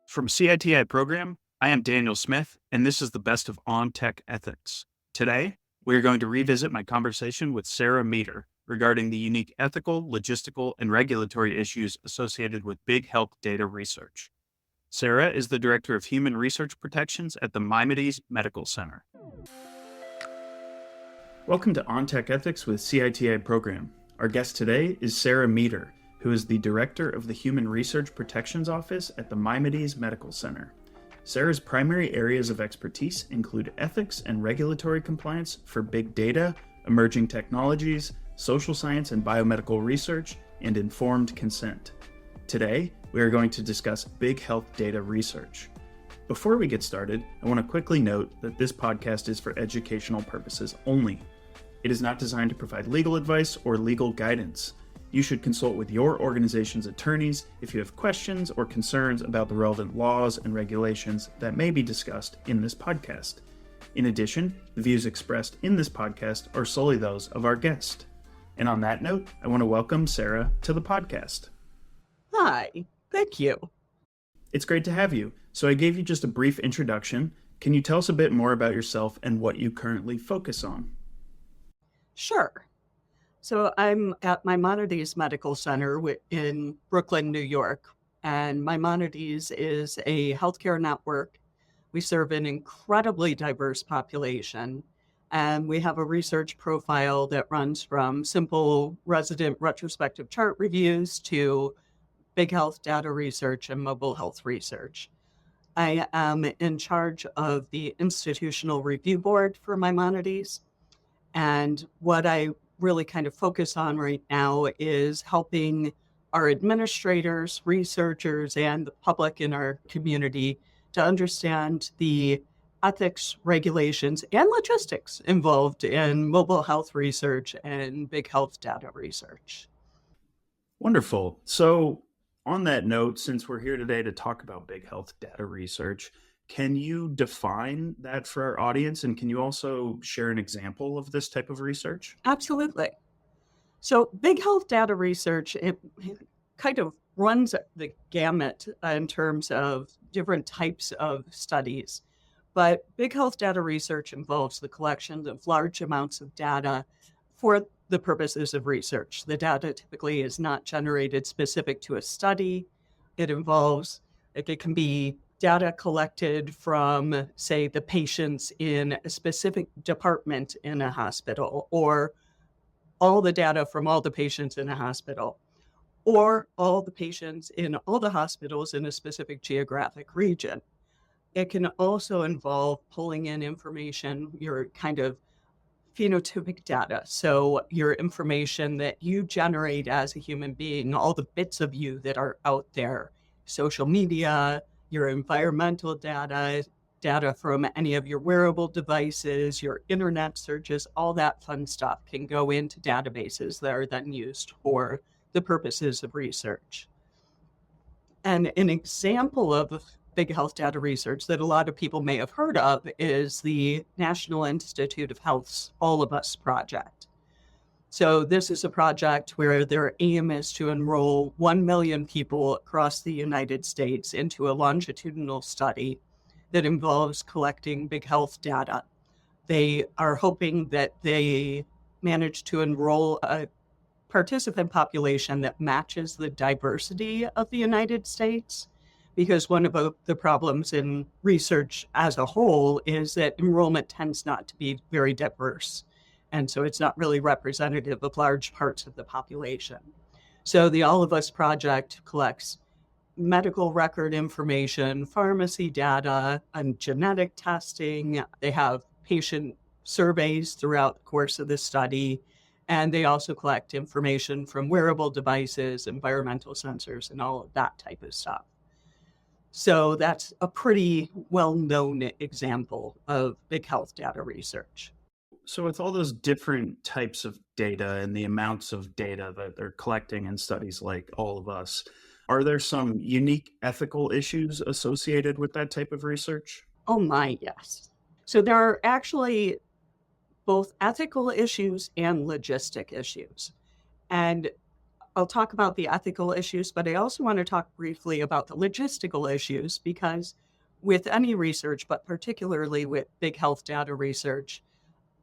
From CITI program, I am Daniel Smith, and this is the best of On Tech Ethics. Today, we are going to revisit my conversation with Sara Meeder regarding the unique ethical, logistical, and regulatory issues associated with big health data research. Sara is the Director of Human Research Protections at the Maimonides Medical Center. Welcome to On Tech Ethics with CITI program. Our guest today is Sara Meeder, who is the Director of the Human Research Protections Office at the Maimonides Medical Center. Sara's primary areas of expertise include ethics and regulatory compliance for big data, emerging technologies, social science and biomedical research, and informed consent. Today, we are going to discuss big health data research. Before we get started, I want to quickly note that this podcast is for educational purposes only. It is not designed to provide legal advice or legal guidance. You should consult with your organization's attorneys if you have questions or concerns about the relevant laws and regulations that may be discussed in this podcast. In addition, the views expressed in this podcast are solely those of our guest. And on that note, I want to welcome Sara to the podcast. Hi, thank you. It's great to have you. So I gave you just a brief introduction. Can you tell us a bit more about yourself and what you currently focus on? Sure. So I'm at Maimonides Medical Center in Brooklyn, New York, and Maimonides is a healthcare network. We serve an incredibly diverse population, and we have a research profile that runs from simple resident retrospective chart reviews to big health data research and mobile health research. I am in charge of the institutional review board for Maimonides, and what I really kind of focus on right now is helping our administrators, researchers, and the public in our community to understand the ethics, regulations, and logistics involved in mobile health research and big health data research. Wonderful. So on that note, since we're here today to talk about big health data research, can you define that for our audience? And can you also share an example of this type of research? Absolutely. So big health data research, it kind of runs the gamut in terms of different types of studies. But big health data research involves the collection of large amounts of data for the purposes of research. The data typically is not generated specific to a study. It can be data collected from, say, the patients in a specific department in a hospital, or all the data from all the patients in a hospital, or all the patients in all the hospitals in a specific geographic region. It can also involve pulling in information, your kind of phenotypic data. So your information that you generate as a human being, all the bits of you that are out there, social media, your environmental data from any of your wearable devices, your internet searches, all that fun stuff can go into databases that are then used for the purposes of research. And an example of big health data research that a lot of people may have heard of is the National Institute of Health's All of Us project. So this is a project where their aim is to enroll 1 million people across the United States into a longitudinal study that involves collecting big health data. They are hoping that they manage to enroll a participant population that matches the diversity of the United States, because one of the problems in research as a whole is that enrollment tends not to be very diverse. And so it's not really representative of large parts of the population. So the All of Us project collects medical record information, pharmacy data, and genetic testing. They have patient surveys throughout the course of the study. And they also collect information from wearable devices, environmental sensors, and all of that type of stuff. So that's a pretty well-known example of big health data research. So with all those different types of data and the amounts of data that they're collecting in studies like All of Us, are there some unique ethical issues associated with that type of research? Oh my, yes. So there are actually both ethical issues and logistic issues. And I'll talk about the ethical issues, but I also want to talk briefly about the logistical issues because with any research, but particularly with big health data research,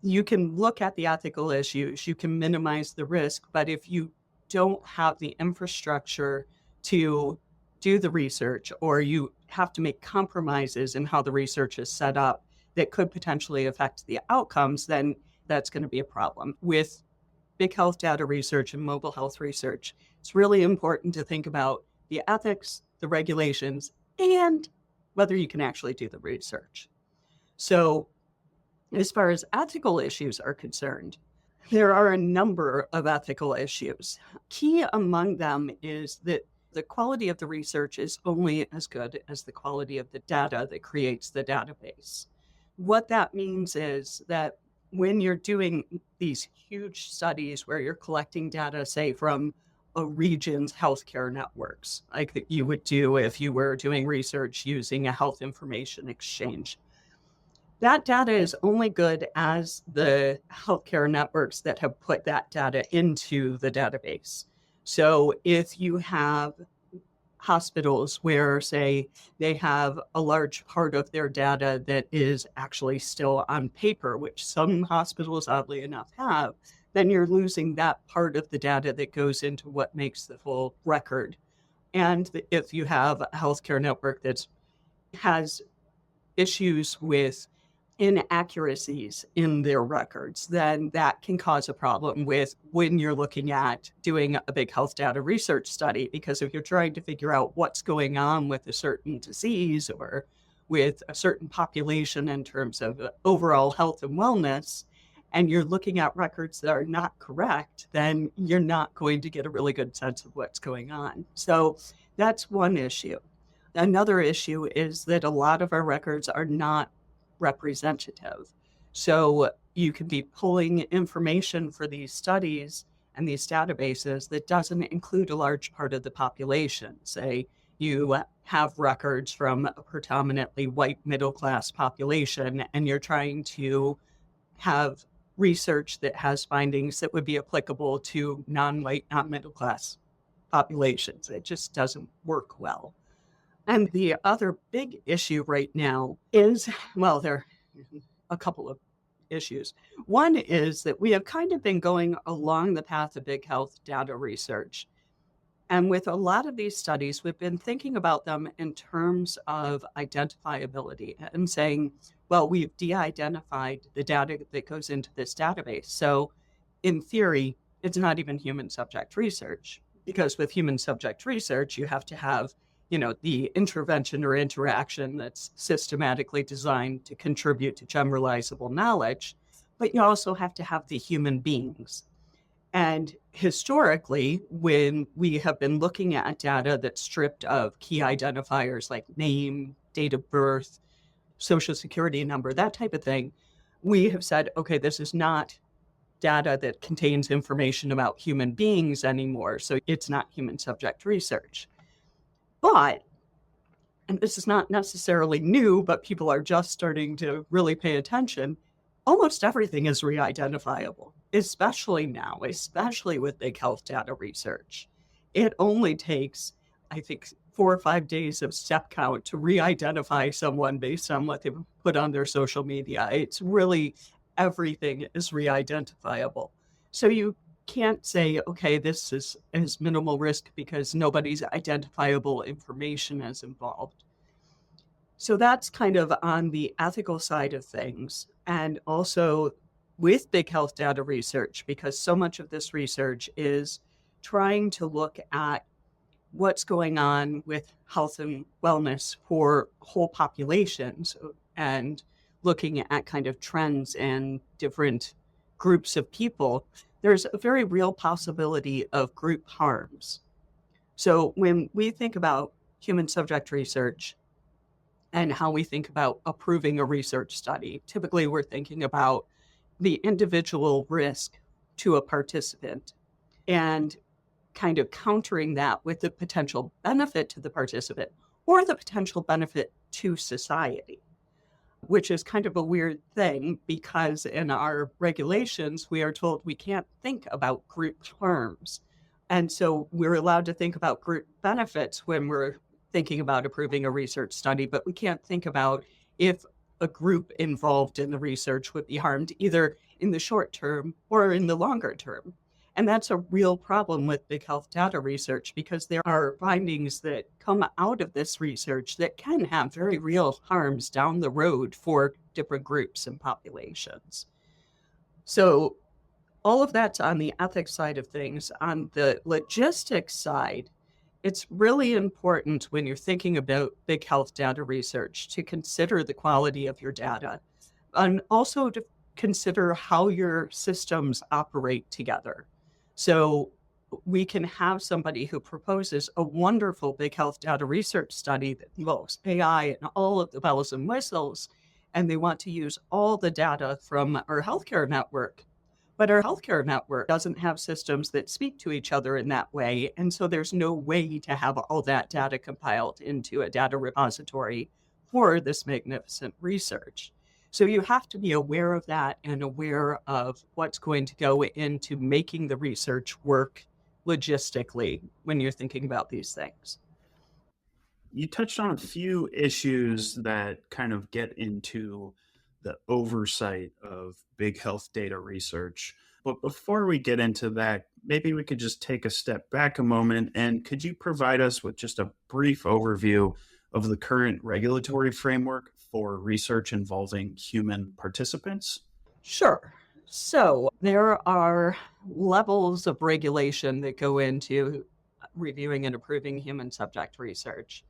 you can look at the ethical issues, you can minimize the risk, but if you don't have the infrastructure to do the research, or you have to make compromises in how the research is set up that could potentially affect the outcomes, then that's going to be a problem. With big health data research and mobile health research, it's really important to think about the ethics, the regulations, and whether you can actually do the research. So as far as ethical issues are concerned, there are a number of ethical issues. Key among them is that the quality of the research is only as good as the quality of the data that creates the database. What that means is that when you're doing these huge studies where you're collecting data, say, from a region's healthcare networks, like you would do if you were doing research using a health information exchange, that data is only good as the healthcare networks that have put that data into the database. So if you have hospitals where, say, they have a large part of their data that is actually still on paper, which some hospitals, oddly enough, have, then you're losing that part of the data that goes into what makes the full record. And if you have a healthcare network that has issues with inaccuracies in their records, then that can cause a problem with when you're looking at doing a big health data research study. Because if you're trying to figure out what's going on with a certain disease or with a certain population in terms of overall health and wellness, and you're looking at records that are not correct, then you're not going to get a really good sense of what's going on. So that's one issue. Another issue is that a lot of our records are not representative. So you can be pulling information for these studies and these databases that doesn't include a large part of the population. Say you have records from a predominantly white middle-class population, and you're trying to have research that has findings that would be applicable to non-white, non-middle-class populations. It just doesn't work well. And the other big issue right now is, well, there are a couple of issues. One is that we have kind of been going along the path of big health data research. And with a lot of these studies, we've been thinking about them in terms of identifiability and saying, well, we've de-identified the data that goes into this database. So in theory, it's not even human subject research, because with human subject research, you have to have the intervention or interaction that's systematically designed to contribute to generalizable knowledge, but you also have to have the human beings. And historically, when we have been looking at data that's stripped of key identifiers like name, date of birth, social security number, that type of thing, we have said, okay, this is not data that contains information about human beings anymore, so it's not human subject research. But, and this is not necessarily new, but people are just starting to really pay attention, almost everything is re-identifiable, especially now, especially with big health data research. It only takes, I think, 4 or 5 days of step count to re-identify someone based on what they've put on their social media. It's really, everything is re-identifiable. So you can't say, okay, this is minimal risk because nobody's identifiable information is involved. So that's kind of on the ethical side of things. And also with big health data research, because so much of this research is trying to look at what's going on with health and wellness for whole populations and looking at kind of trends and different groups of people, there's a very real possibility of group harms. So when we think about human subject research and how we think about approving a research study, typically we're thinking about the individual risk to a participant and kind of countering that with the potential benefit to the participant or the potential benefit to society, which is kind of a weird thing because in our regulations, we are told we can't think about group harms And so we're allowed to think about group benefits when we're thinking about approving a research study, but we can't think about if a group involved in the research would be harmed either in the short term or in the longer term. And that's a real problem with big health data research because there are findings that come out of this research that can have very real harms down the road for different groups and populations. So all of that's on the ethics side of things. On the logistics side, it's really important when you're thinking about big health data research to consider the quality of your data and also to consider how your systems operate together. So we can have somebody who proposes a wonderful big health data research study that involves AI and all of the bells and whistles, and they want to use all the data from our healthcare network. But our healthcare network doesn't have systems that speak to each other in that way. And so there's no way to have all that data compiled into a data repository for this magnificent research. So you have to be aware of that and aware of what's going to go into making the research work logistically when you're thinking about these things. You touched on a few issues that kind of get into the oversight of big health data research. But before we get into that, maybe we could just take a step back a moment, and could you provide us with just a brief overview of the current regulatory framework for research involving human participants? Sure. So there are levels of regulation that go into reviewing and approving human subject research.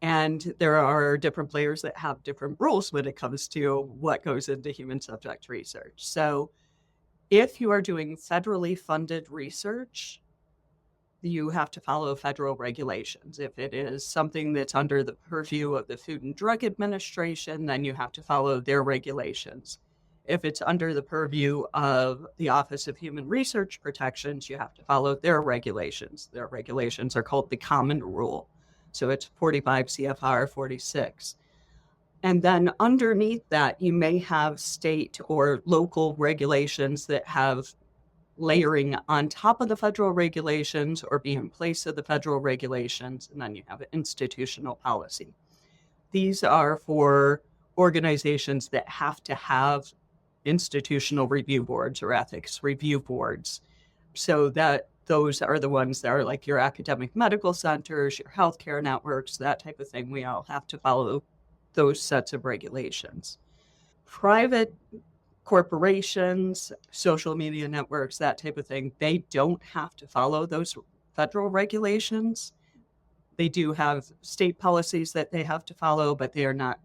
And there are different players that have different rules when it comes to what goes into human subject research. So if you are doing federally funded research, you have to follow federal regulations. If it is something that's under the purview of the Food and Drug Administration, then you have to follow their regulations. If it's under the purview of the Office of Human Research Protections, you have to follow their regulations. Their regulations are called the Common Rule. So it's 45 CFR 46. And then underneath that, you may have state or local regulations that have layering on top of the federal regulations or be in place of the federal regulations. And then you have institutional policy. These are for organizations that have to have institutional review boards or ethics review boards. So that those are the ones that are like your academic medical centers, your healthcare networks, that type of thing. We all have to follow those sets of regulations. Private corporations, social media networks, that type of thing, they don't have to follow those federal regulations. They do have state policies that they have to follow, but they are not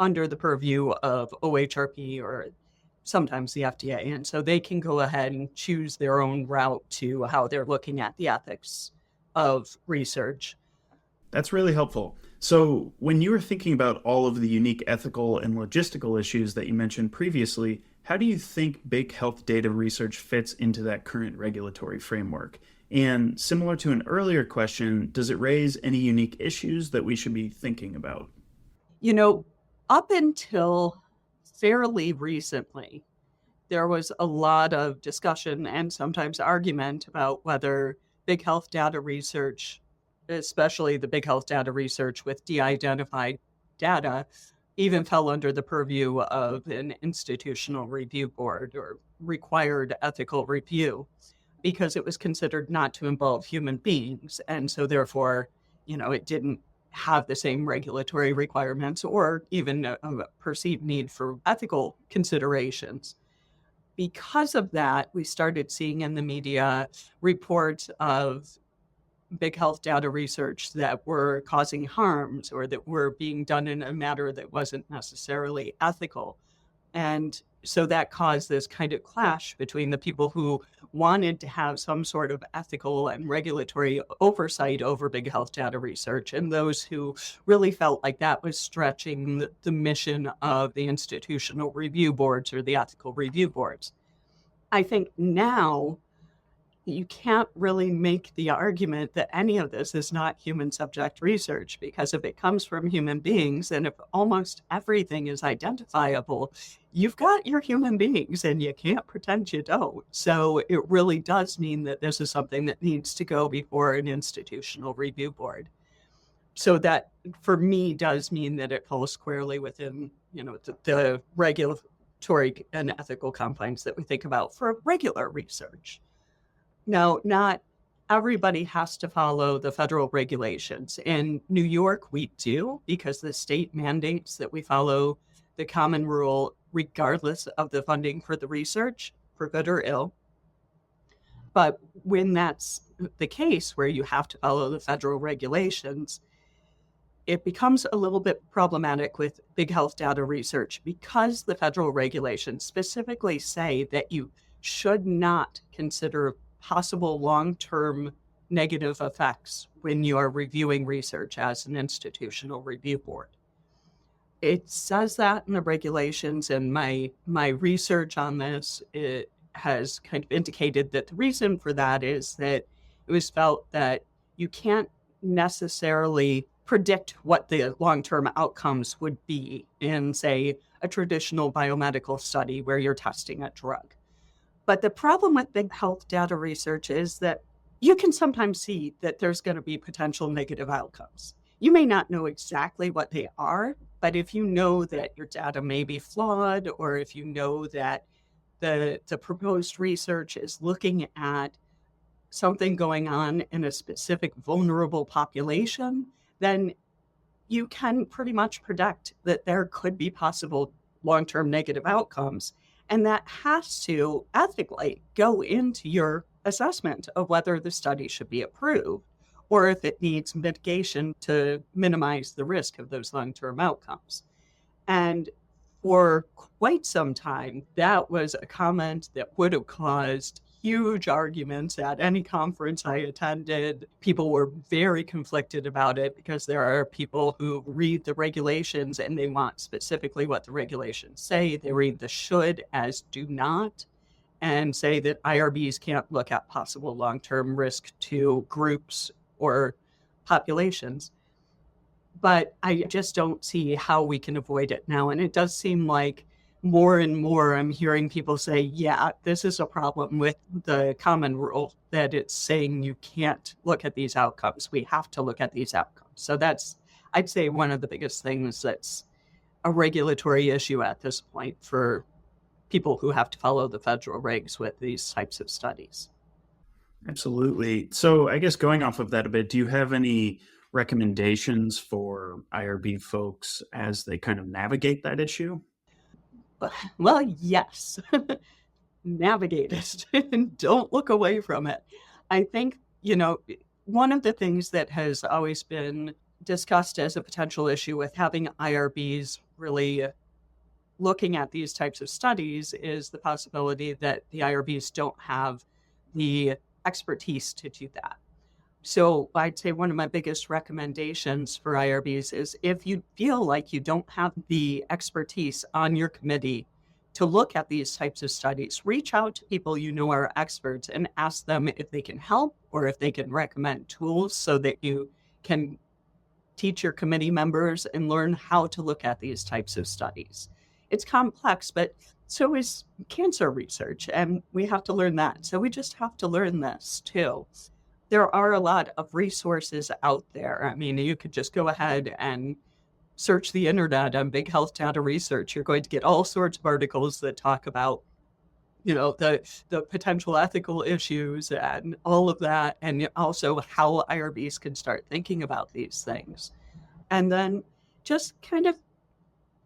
under the purview of OHRP or sometimes the FDA. And so they can go ahead and choose their own route to how they're looking at the ethics of research. That's really helpful. So, when you were thinking about all of the unique ethical and logistical issues that you mentioned previously, how do you think big health data research fits into that current regulatory framework? And similar to an earlier question, does it raise any unique issues that we should be thinking about? You know, up until fairly recently, there was a lot of discussion and sometimes argument about whether big health data research, especially the big health data research with de-identified data, even fell under the purview of an institutional review board or required ethical review because it was considered not to involve human beings. And so therefore, it didn't have the same regulatory requirements or even a perceived need for ethical considerations. Because of that, we started seeing in the media reports of big health data research that were causing harms or that were being done in a manner that wasn't necessarily ethical. And so that caused this kind of clash between the people who wanted to have some sort of ethical and regulatory oversight over big health data research and those who really felt like that was stretching the mission of the institutional review boards or the ethical review boards. I think now you can't really make the argument that any of this is not human subject research, because if it comes from human beings and if almost everything is identifiable, you've got your human beings and you can't pretend you don't. So it really does mean that this is something that needs to go before an institutional review board. So that, for me, does mean that it falls squarely within, the regulatory and ethical confines that we think about for regular research. Now, not everybody has to follow the federal regulations. In New York, we do, because the state mandates that we follow the common rule regardless of the funding for the research, for good or ill. But when that's the case, where you have to follow the federal regulations, it becomes a little bit problematic with big health data research, because the federal regulations specifically say that you should not consider possible long-term negative effects when you are reviewing research as an institutional review board. It says that in the regulations, and my research on this, it has kind of indicated that the reason for that is that it was felt that you can't necessarily predict what the long-term outcomes would be in, say, a traditional biomedical study where you're testing a drug. But the problem with big health data research is that you can sometimes see that there's going to be potential negative outcomes. You may not know exactly what they are, but if you know that your data may be flawed, or if you know that the proposed research is looking at something going on in a specific vulnerable population, then you can pretty much predict that there could be possible long-term negative outcomes. And that has to ethically go into your assessment of whether the study should be approved, or if it needs mitigation to minimize the risk of those long-term outcomes. And for quite some time, that was a comment that would have caused huge arguments at any conference I attended. People were very conflicted about it, because there are people who read the regulations and they want specifically what the regulations say. They read the should as do not, and say that IRBs can't look at possible long-term risk to groups or populations. But I just don't see how we can avoid it now. And it does seem like more and more I'm hearing people say, yeah, this is a problem with the common rule, that it's saying you can't look at these outcomes. We have to look at these outcomes. So that's, I'd say, one of the biggest things that's a regulatory issue at this point for people who have to follow the federal regs with these types of studies. Absolutely. So I guess going off of that a bit, do you have any recommendations for IRB folks as they kind of navigate that issue? Well, yes, navigate it and don't look away from it. I think, one of the things that has always been discussed as a potential issue with having IRBs really looking at these types of studies is the possibility that the IRBs don't have the expertise to do that. So I'd say one of my biggest recommendations for IRBs is, if you feel like you don't have the expertise on your committee to look at these types of studies, reach out to people you know are experts and ask them if they can help, or if they can recommend tools so that you can teach your committee members and learn how to look at these types of studies. It's complex, but so is cancer research, and we have to learn that. So we just have to learn this too. There are a lot of resources out there. I mean, you could just go ahead and search the internet on big health data research. You're going to get all sorts of articles that talk about, the potential ethical issues and all of that, and also how IRBs can start thinking about these things. And then just kind of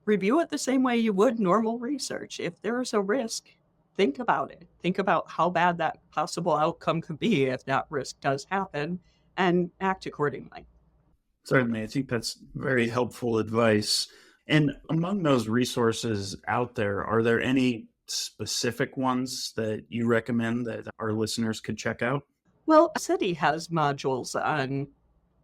review it the same way you would normal research. If there's a risk, think about it. Think about how bad that possible outcome could be if that risk does happen, and act accordingly. Certainly, I think that's very helpful advice. And among those resources out there, are there any specific ones that you recommend that our listeners could check out? Well, CITI has modules on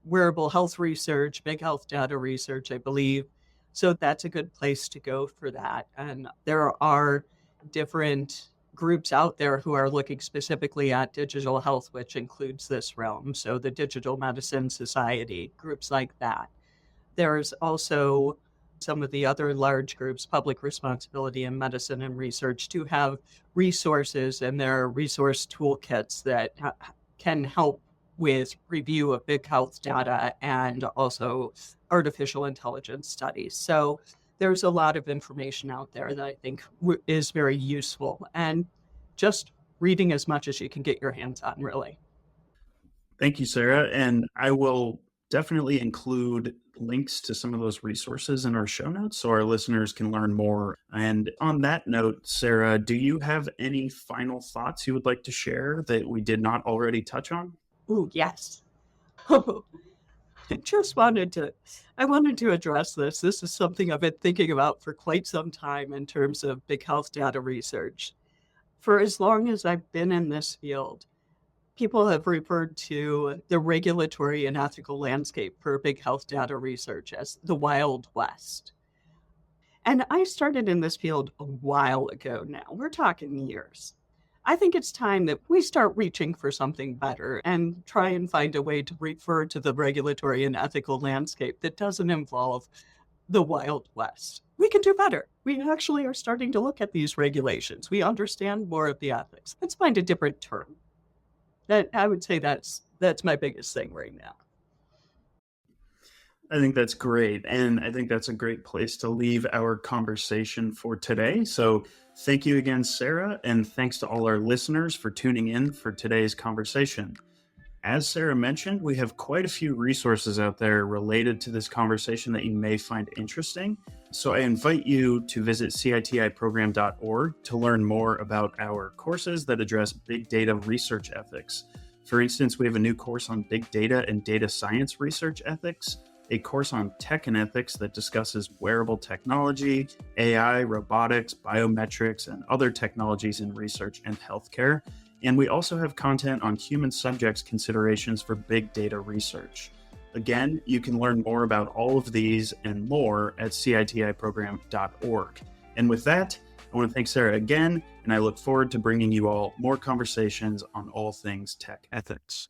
wearable health research, big health data research, I believe. So that's a good place to go for that. And there are different groups out there who are looking specifically at digital health, which includes this realm. So the Digital Medicine Society, groups like that. There's also some of the other large groups, Public Responsibility in Medicine and Research, to have resources and their resource toolkits that can help with review of big health data and also artificial intelligence studies. So there's a lot of information out there that I think is very useful, and just reading as much as you can get your hands on, really. Thank you, Sarah. And I will definitely include links to some of those resources in our show notes so our listeners can learn more. And on that note, Sarah, do you have any final thoughts you would like to share that we did not already touch on? Ooh, yes. I wanted to address this. This is something I've been thinking about for quite some time in terms of big health data research. For as long as I've been in this field, people have referred to the regulatory and ethical landscape for big health data research as the Wild West. And I started in this field a while ago now. We're talking years. I think it's time that we start reaching for something better and try and find a way to refer to the regulatory and ethical landscape that doesn't involve the Wild West. We can do better. We actually are starting to look at these regulations. We understand more of the ethics. Let's find a different term. That I would say that's my biggest thing right now. I think that's great. And I think that's a great place to leave our conversation for today. So thank you again, Sarah. And thanks to all our listeners for tuning in for today's conversation. As Sarah mentioned, we have quite a few resources out there related to this conversation that you may find interesting. So I invite you to visit CITIprogram.org to learn more about our courses that address big data research ethics. For instance, we have a new course on big data and data science research ethics, a course on tech and ethics that discusses wearable technology, AI, robotics, biometrics, and other technologies in research and healthcare. And we also have content on human subjects considerations for big data research. Again, you can learn more about all of these and more at CITIprogram.org. And with that, I want to thank Sarah again, and I look forward to bringing you all more conversations on all things tech ethics.